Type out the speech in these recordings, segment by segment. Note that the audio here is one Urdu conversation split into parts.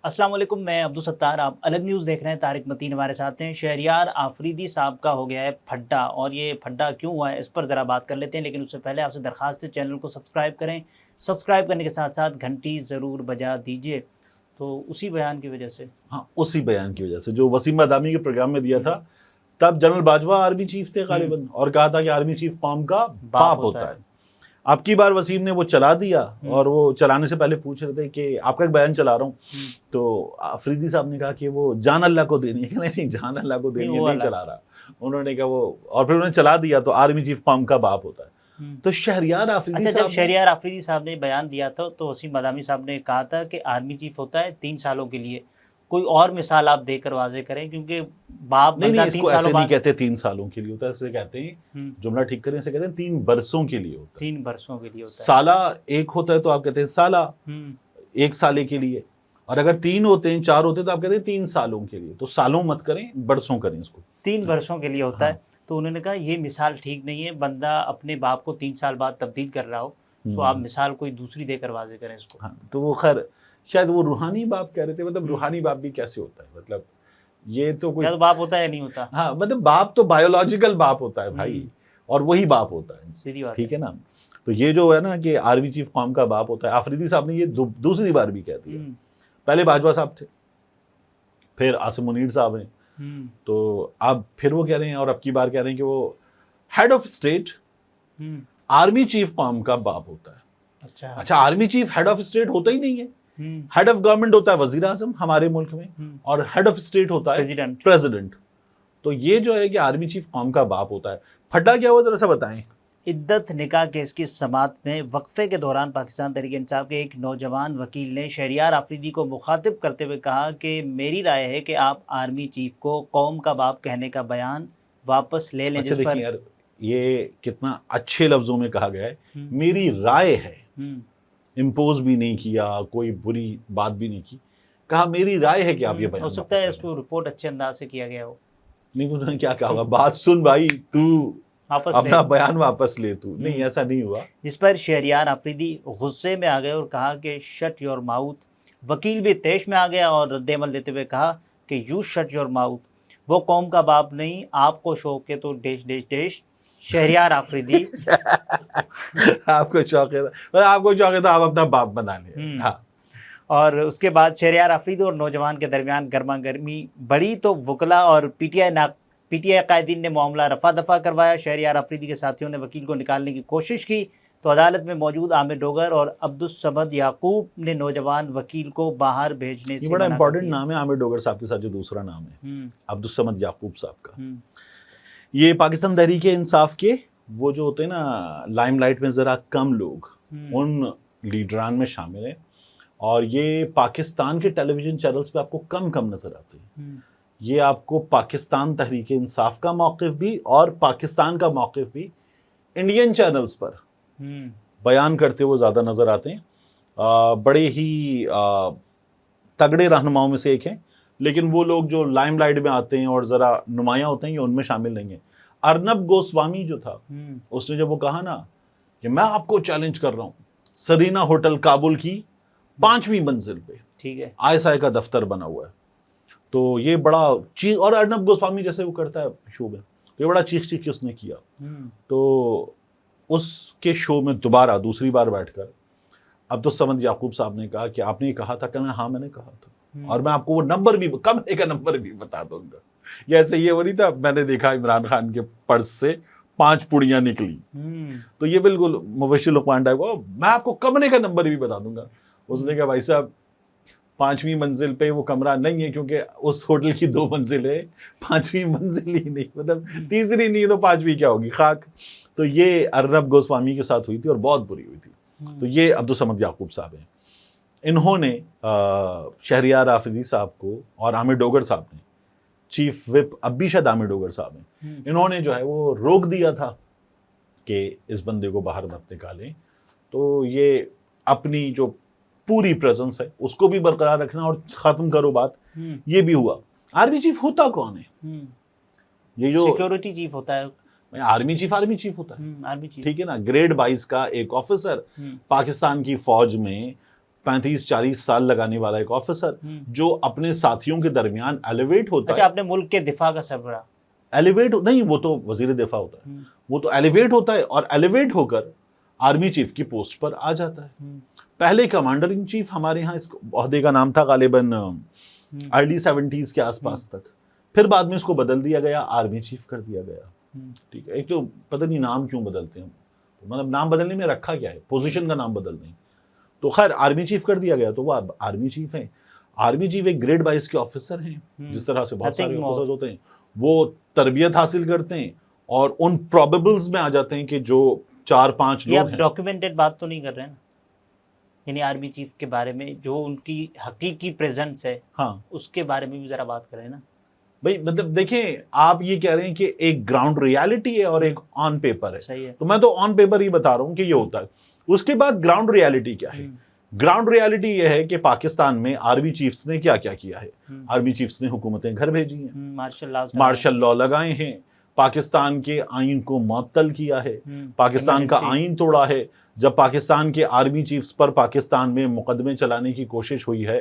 السلام علیکم، میں عبدالستار، آپ الگ نیوز دیکھ رہے ہیں۔ طارق متین ہمارے ساتھ ہیں۔ شہریار آفریدی صاحب کا ہو گیا ہے پھڈا، اور یہ پھڈا کیوں ہوا ہے اس پر ذرا بات کر لیتے ہیں، لیکن اس سے پہلے آپ سے درخواست ہے چینل کو سبسکرائب کریں، سبسکرائب کرنے کے ساتھ ساتھ گھنٹی ضرور بجا دیجئے۔ تو اسی بیان کی وجہ سے اسی بیان کی وجہ سے جو وسیم بادامی کے پروگرام میں دیا تھا، تب جنرل باجوہ آرمی چیف تھے غالباً، اور کہا تھا کہ آرمی چیف قوم کا باپ ہوتا ہے۔ اب کی بار وسیم نے وہ چلا دیا، اور وہ چلانے سے پہلے پوچھ رہے تھے کہ آپ کا ایک بیان چلا رہا ہوں، تو آفریدی صاحب نے کہا کہ وہ جان اللہ کو دینی ہے، کہ نہیں جان اللہ کو دینی ہے، نہیں چلا رہا۔ انہوں نے کہا وہ، اور پھر انہوں نے چلا دیا، تو آرمی چیف قوم کا باپ ہوتا ہے۔ تو شہریار آفریدی صاحب، جب شہریار آفریدی صاحب نے بیان دیا تھا تو وسیم بادامی صاحب نے کہا تھا کہ آرمی چیف ہوتا ہے 3 سالوں کے لیے۔ کوئی اور مثال آپ دے کر واضح کریں، کیونکہ باپ نہیں، اس کو ایسے نہیں کہتے 3 سالوں کے لیے ہوتا ہے، ایسے کہتے ہیں، جملہ ٹھیک کریں، اسے کہتے ہیں 3 برسوں کے لیے ہوتا ہے۔ 3 برسوں کے لیے ہوتا ہے۔ سالہ ایک ہوتا ہے تو آپ کہتے ہیں سالہ، 1 سالے کے لیے، اور اگر 3 ہوتے ہیں، 4 ہوتے ہیں تو آپ کہتے ہیں 3 سالوں کے لیے۔ تو سالوں مت کریں، برسوں کریں اس کو۔ 3 برسوں کے لیے ہوتا ہے۔ تو انہوں نے کہا یہ مثال ٹھیک نہیں ہے، بندہ اپنے باپ کو 3 سال بعد تبدیل کر رہا ہو، تو آپ مثال کوئی دوسری دے کر واضح کریں اس کو۔ تو وہ خیر شاید وہ روحانی باپ کہہ رہے تھے، مطلب روحانی باپ بھی کیسے ہوتا ہے، مطلب یہ تو کوئی باپ ہوتا ہے یا نہیں ہوتا؟ ہاں، مطلب باپ تو بایولوجیکل باپ ہوتا ہے بھائی، اور وہی باپ ہوتا ہے، سیدھی بات، ٹھیک ہے نا۔ تو یہ جو ہے نا کہ آرمی چیف قوم کا باپ ہوتا ہے، آفریدی صاحب نے یہ دوسری بار بھی کہہ دیا۔ پہلے باجوہ صاحب تھے، پھر عاصم منیر صاحب ہیں، تو اب پھر وہ کہہ رہے ہیں، اور اب کی بار کہہ رہے ہیں کہ وہ head of state army chief قوم کا باپ ہوتا ہے۔ اچھا، army chief head of state ہوتا ہی نہیں ہے۔ ہیڈ آف گورنمنٹ ہوتا ہے وزیر اعظم ہمارے ملک میں، اور ہیڈ آف اسٹیٹ ہوتا ہے پریزیڈنٹ۔ تو یہ جو ہے کہ آرمی چیف قوم کا باپ ہوتا ہے۔ پھڈا کیا ہوا ذرا سا بتائیں۔ عدت نکاح کیس کی سماعت میں وقفے کے دوران پاکستان تحریک انصاف کے ایک نوجوان وکیل نے شہریار آفریدی کو مخاطب کرتے ہوئے کہا کہ میری رائے ہے کہ آپ آرمی چیف کو قوم کا باپ کہنے کا بیان واپس لے لیں۔ اچھا دیکھیں یار، یہ کتنا اچھے لفظوں میں کہا گیا ہے، میری رائے ہے، امپوز بھی نہیں کیا، کوئی بری بات بھی نہیں کی، کہا میری رائے ہے کہ آپ یہ بیان ہو سکتا ہے اس کو رپورٹ اچھے انداز سے کیا گیا ہو۔ نہیں، انہوں نے کیا کہا ہوگا، بات سن بھائی، تو اپنا بیان واپس لے تو۔ نہیں، ایسا نہیں ہوا۔ جس پر شہریار آفریدی غصے میں آ گئے اور کہا کہ شٹ یور ماؤتھ۔ وکیل بھی تیش میں آ گیا اور رد عمل دیتے ہوئے کہا کہ یو شٹ یور ماؤتھ، وہ قوم کا باپ نہیں، آپ کو شوق ہے تو dash dash dash Shehryar Afridi. آپ کو شوق ہے، آپ کو شوق ہے تو آپ اپنا باپ بنا لیں۔ اور اس کے بعد شہریار آفریدی اور نوجوان کے درمیان گرما گرمی بڑی تو وکلا اور پی ٹی آئی قائدین نے معاملہ رفع دفع کروایا۔ شہریار آفریدی کے ساتھیوں نے وکیل کو نکالنے کی کوشش کی تو عدالت میں موجود عامر ڈوگر اور عبدالصمد یعقوب نے نوجوان وکیل کو باہر بھیجنے سے یہ بڑا امپورٹنٹ نام ہے عامر ڈوگر صاحب کے ساتھ جو دوسرا نام ہے عبدالصمد یعقوب صاحب کا۔ یہ پاکستان تحریک انصاف کے وہ جو ہوتے ہیں نا لائم لائٹ میں ذرا کم لوگ، ان لیڈران میں شامل ہیں، اور یہ پاکستان کے ٹیلی ویژن چینلز پہ آپ کو کم نظر آتے ہیں۔ یہ آپ کو پاکستان تحریک انصاف کا موقف بھی اور پاکستان کا موقف بھی انڈین چینلز پر بیان کرتے ہوئے زیادہ نظر آتے ہیں۔ بڑے ہی تگڑے رہنماؤں میں سے ایک ہیں، لیکن وہ لوگ جو لائم لائٹ میں آتے ہیں اور ذرا نمایاں ہوتے ہیں یہ ان میں شامل نہیں ہیں۔ ارنب گوسوامی جو تھا، اس نے جب وہ کہا نا کہ میں آپ کو چیلنج کر رہا ہوں، سرینا ہوٹل کابل کی 5ویں منزل پہ ٹھیک ہے ISI کا دفتر بنا ہوا ہے، تو یہ بڑا چیخ، اور ارنب گوسوامی جیسے وہ کرتا ہے شو میں، تو یہ بڑا چیخ کے اس نے کیا۔ تو اس کے شو میں دوسری بار بیٹھ کر عبدالصمد یعقوب صاحب نے کہا کہ آپ نے یہ کہا تھا کہ ہاں میں نے کہا تھا، اور میں آپ کو وہ نمبر بھی کمرے کا نمبر بھی بتا دوں گا۔ یہ ایسے یہ وہ نہیں تھا میں نے دیکھا عمران خان کے پرس سے 5 پوڑیاں نکلی، تو یہ بالکل مبشر لقمان ٹائپ، میں آپ کو کمرے کا نمبر بھی بتا دوں گا۔ اس نے کہا بھائی صاحب 5ویں منزل پہ وہ کمرہ نہیں ہے، کیونکہ اس ہوٹل کی 2 منزلیں، 5ویں منزل ہی نہیں، مطلب تیسری نہیں تو 5ویں کیا ہوگی، خاک۔ تو یہ ارنب گوسوامی کے ساتھ ہوئی تھی اور بہت بری ہوئی تھی۔ تو یہ عبدالصمد یعقوب صاحب ہیں، انہوں نے شہریار آفریدی صاحب کو اور عامر ڈوگر صاحب نے، چیف وپ اب بھی شاید عامر ڈوگر صاحب ہیں، انہوں نے جو ہے وہ روک دیا تھا کہ اس بندے کو باہر مت نکالیں۔ تو یہ اپنی جو پوری پریزنس ہے اس کو بھی برقرار رکھنا اور ختم کرو بات، یہ بھی ہوا۔ آرمی چیف ہوتا کون ہے؟ یہ جو سیکیورٹی چیف ہوتا ہے، آرمی چیف ہوتا ہے، ٹھیک ہے نا، گریڈ 22 کا ایک آفیسر پاکستان کی فوج میں 35-40 سال لگانے والا ایک آفیسر جو اپنے ساتھیوں کے درمیان ایلیویٹ ہوتا ہے. اچھا اپنے ملک کے دفاع کا سربراہ ایلیویٹ نہیں, وہ تو وزیر دفاع ہوتا ہے, وہ تو ایلیویٹ ہوتا ہے اور ایلیویٹ ہو کر آرمی چیف کی پوسٹ پر آ جاتا ہے. پہلے کمانڈر ان چیف ہمارے ہاں اس عہدے کا نام تھا غالباً ارلی 70s کے آس پاس تک, پھر بعد میں اس کو بدل دیا گیا, آرمی چیف کر دیا گیا. ٹھیک ہے, ایک تو پتہ نہیں نام کیوں بدلتے ہیں, مطلب نام بدلنے میں رکھا کیا ہے, پوزیشن کا نام بدل نہیں, تو خیر آرمی چیف کر دیا گیا, تو وہ آرمی چیف ہیں. آرمی چیف ایک گریڈ 22 کے آفیسر ہیں, جس طرح سے بہت سارے آفیسر ہوتے ہیں, وہ تربیت حاصل کرتے ہیں اور ان پروبیبلز میں آ جاتے ہیں کہ جو 4-5 لوگ ہیں. ڈاکیومنٹڈ بات تو نہیں کر رہے ہیں نا, یعنی آرمی چیف کے بارے میں جو ان کی حقیقی پریزنس ہے, ہاں اس کے بارے میں بھی ذرا بات کریں نا بھائی. مطلب دیکھیں, آپ یہ کہہ رہے ہیں کہ ایک گراؤنڈ ریالٹی ہے اور ایک آن پیپر ہے, صحیح ہے, تو میں تو آن پیپر ہی بتا رہا ہوں کہ یہ ہوتا ہے. اس کے بعد گراؤنڈ ریالٹی کیا ہے؟ گراؤنڈ ریالٹی یہ ہے کہ پاکستان میں آرمی چیفز نے کیا کیا کیا ہے. آرمی چیفز نے حکومتیں گھر بھیجی ہیں, مارشل لاء لگائے ہیں, پاکستان کے آئین کو معطل کیا ہے, پاکستان کا آئین توڑا ہے. جب پاکستان کے آرمی چیفز پر پاکستان میں مقدمے چلانے کی کوشش ہوئی ہے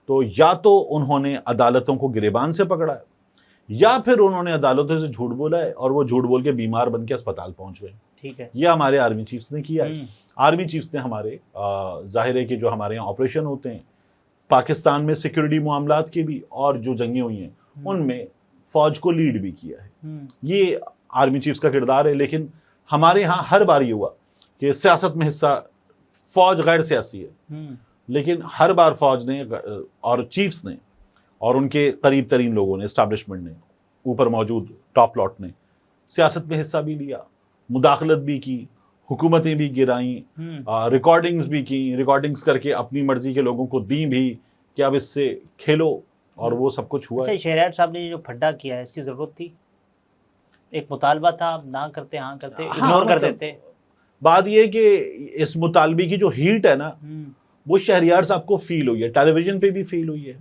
تو یا تو انہوں نے عدالتوں کو گریبان سے پکڑا ہے یا پھر انہوں نے عدالتوں سے جھوٹ بولا ہے اور وہ جھوٹ بول کے بیمار بن کے اسپتال پہنچ گئے. ٹھیک ہے, یہ ہمارے آرمی چیفز نے کیا ہے. آرمی چیفز نے ہمارے ظاہر ہے کہ جو ہمارے یہاں آپریشن ہوتے ہیں پاکستان میں سیکورٹی معاملات کے بھی اور جو جنگیں ہوئی ہیں ان میں فوج کو لیڈ بھی کیا ہے. یہ آرمی چیفز کا کردار ہے. لیکن ہمارے ہاں ہر بار یہ ہوا کہ سیاست میں حصہ, فوج غیر سیاسی ہے لیکن ہر بار فوج نے اور چیفز نے اور ان کے قریب ترین لوگوں نے, اسٹیبلشمنٹ نے, اوپر موجود ٹاپ لاٹ نے سیاست میں حصہ بھی لیا, مداخلت بھی کی, حکومتیں بھی گرائیں, ریکارڈنگز بھی کی, ریکارڈنگز کر کے اپنی مرضی کے لوگوں کو دیں بھی کہ اب اس سے کھیلو, اور وہ سب کچھ ہوا. اچھا شہریار صاحب نے جو پھڈا کیا ہے اس کی ضرورت تھی؟ ایک مطالبہ تھا, نہ کرتے ہاں کرتے, اگنور کر دیتے. بات یہ کہ اس مطالبے کی جو ہیٹ ہے نا وہ شہریار صاحب کو فیل ہوئی ہے, ٹیلی ویژن پہ بھی فیل ہوئی ہے,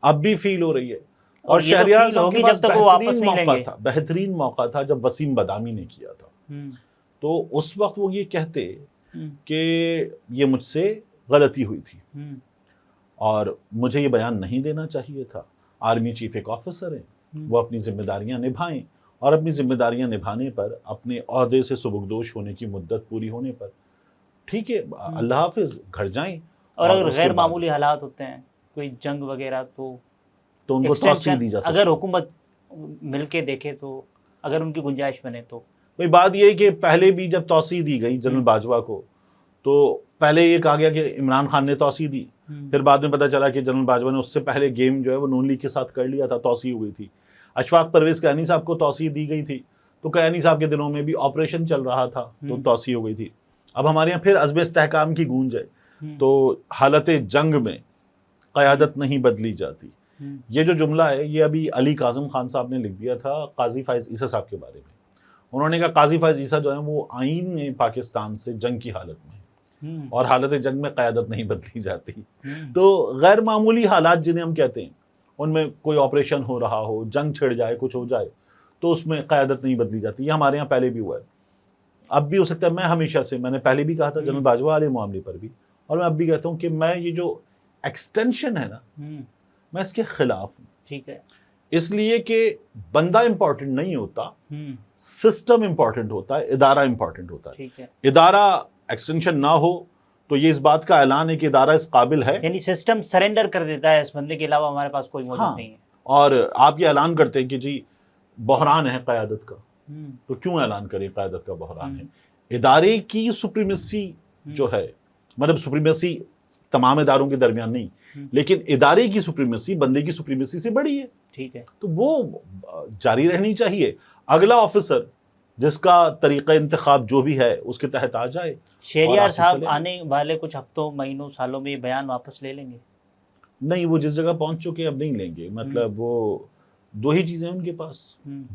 اب بھی فیل ہو رہی ہے. اور شہریار صاحب کے پاس بہترین موقع تھا جب وسیم بدامی نے کیا تھا, تو اس وقت وہ یہ کہتے کہ یہ مجھ سے غلطی ہوئی تھی اور مجھے یہ بیان نہیں دینا چاہیے تھا. آرمی چیف ایک آفیسر ہیں, وہ اپنی ذمہ داریاں نبھائیں اور اپنی ذمہ داریاں نبھانے پر, اپنے عہدے سے سبکدوش ہونے کی مدت پوری ہونے پر ٹھیک ہے اللہ حافظ گھر جائیں. اور اگر غیر معمولی حالات ہوتے ہیں, کوئی جنگ وغیرہ, تو ان کو توسیع دی جا سکتی, اگر حکومت مل کے دیکھے تو, اگر ان کی گنجائش بنے تو. بھئی بات یہ ہے کہ پہلے بھی جب توسیع دی گئی جنرل باجوہ کو تو پہلے یہ کہا گیا کہ عمران خان نے توسیع دی, پھر بعد میں پتہ چلا کہ جنرل باجوہ نے اس سے پہلے گیم جو ہے وہ نون لیگ کے ساتھ کر لیا تھا, توسیع ہوئی تھی. اشفاق پرویز کیانی صاحب کو توسیع دی گئی تھی تو کیانی صاحب کے دنوں میں بھی آپریشن چل رہا تھا تو توسیع ہو گئی تھی. اب ہمارے یہاں پھر عزم استحکام کی گونج ہے, تو حالت جنگ میں قیادت نہیں بدلی جاتی. یہ جو جملہ ہے یہ ابھی علی کاظم خان صاحب نے لکھ دیا تھا قاضی فائز عیسیٰ صاحب کے بارے میں. انہوں نے کہا قاضی فائز عیسیٰ جو ہے وہ آئین میں پاکستان سے جنگ کی حالت میں اور حالت جنگ میں قیادت نہیں بدلی جاتی. تو غیر معمولی حالات جنہیں ہم کہتے ہیں ان میں کوئی آپریشن ہو رہا ہو, جنگ چھڑ جائے, کچھ ہو جائے, تو اس میں قیادت نہیں بدلی جاتی. یہ ہمارے یہاں پہلے بھی ہوا ہے, اب بھی ہو سکتا ہے. میں ہمیشہ سے, میں نے پہلے بھی کہا تھا جنرل باجوہ والے معاملے پر بھی, اور میں اب بھی کہتا ہوں کہ میں یہ جو ایکسٹینشن ہے نا میں اس کے خلاف ہوں. ٹھیک ہے, اس لیے کہ بندہ امپورٹنٹ نہیں ہوتا, سسٹم امپورٹنٹ ہوتا ہے, ادارہ امپورٹنٹ ہوتا ہے. ٹھیک ہے, ادارہ ایکسٹینشن نہ ہو تو یہ اس بات کا اعلان ہے کہ ادارہ اس قابل ہے, یعنی سسٹم سرنڈر کر دیتا ہے اس بندے کے علاوہ ہمارے پاس کوئی موجود نہیں ہے. اور آپ یہ اعلان کرتے ہیں کہ جی بحران ہے قیادت کا, تو کیوں اعلان کریں قیادت کا بحران ہے؟ ادارے کی سپریمیسی جو ہے, مطلب سپریمیسی تمام اداروں کے درمیان نہیں, لیکن ادارے کی سپریمیسی بندے کی سپریمیسی سے بڑی ہے. ٹھیک ہے, تو وہ جاری رہنی چاہیے. اگلا آفیسر جس کا طریقہ انتخاب جو بھی ہے اس کے تحت آ جائے. شہریار صاحب آنے والے کچھ ہفتوں, مہینوں, سالوں میں یہ بیان واپس لے لیں گے؟ نہیں, وہ جس جگہ پہنچ چکے اب نہیں لیں گے. مطلب وہ دو ہی چیزیں ان کے پاس,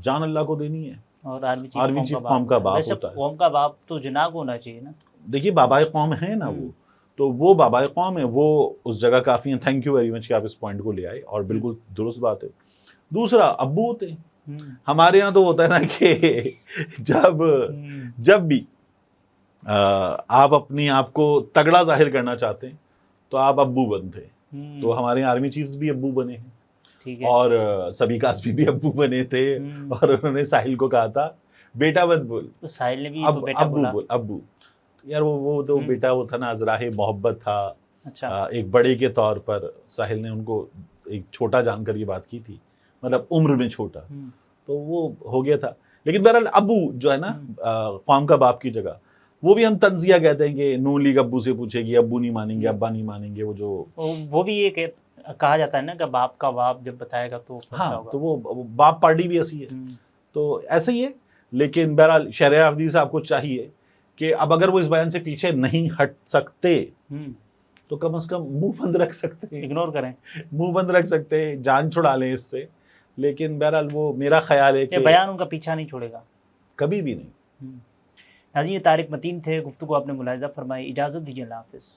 جان اللہ کو دینی ہے اور آرمی چیف قوم کا باپ ہوتا ہے. قوم کا باپ تو جناح کو ہونا چاہیے نا. دیکھیے بابائے قوم ہے نا وہ, تو وہ بابائے قوم ہے, وہ اس جگہ کافی ہیں. تھینک یو ویری مچ کہ آپ اس پوائنٹ کو لے آئے, اور بالکل درست بات ہے. دوسرا ابو ہوتے ہیں. ہمارے یہاں تو ہوتا ہے نا کہ جب بھی آپ اپنی آپ کو تگڑا ظاہر کرنا چاہتے ہیں تو آپ ابو بنتے. تو ہمارے آرمی چیفز بھی ابو بنے ہیں, ٹھیک ہے. اور سبھی قاسمی بھی ابو بنے تھے, اور انہوں نے ساحل کو کہا تھا بیٹا مت بول, تو ساحل نے بھی اب تو بیٹا ابو بولا. بول ابو. یار وہ تو بیٹا وہ تھا نا, ازراہ محبت تھا. اچھا. ایک بڑے کے طور پر ساحل نے ان کو ایک چھوٹا جان کر یہ بات کی تھی, مطلب عمر میں چھوٹا, تو وہ ہو گیا تھا. لیکن بہرحال ابو جو ہے نا قوم کا باپ کی جگہ, وہ بھی ہم تنزیہ کہتے ہیں کہ نون لیگ ابو سے پوچھے گی, ابو نہیں مانیں گے, ابا نہیں مانیں گے, وہ بھی یہ کہا جاتا ہے نا کہ باپ کا باپ جب بتائے گا تو فیصلہ ہوگا. تو وہ باپ پارٹی بھی ایسی ہے, تو ایسے ہی ہے. لیکن بہرحال شہریار افریدی صاحب کو چاہیے کہ اب اگر وہ اس بیان سے پیچھے نہیں ہٹ سکتے تو کم از کم منہ بند رکھ سکتے ہیں, اگنور کریں, منہ بند رکھ سکتے ہیں, جان چھڑا لیں اس سے. لیکن بہرحال وہ میرا خیال ہے کہ بیان ان کا پیچھا نہیں چھوڑے گا کبھی بھی نہیں. ناظرین, یہ طارق متین تھے, گفتگو آپ نے ملاحظہ فرمائی. اجازت دیجیے, اللہ حافظ.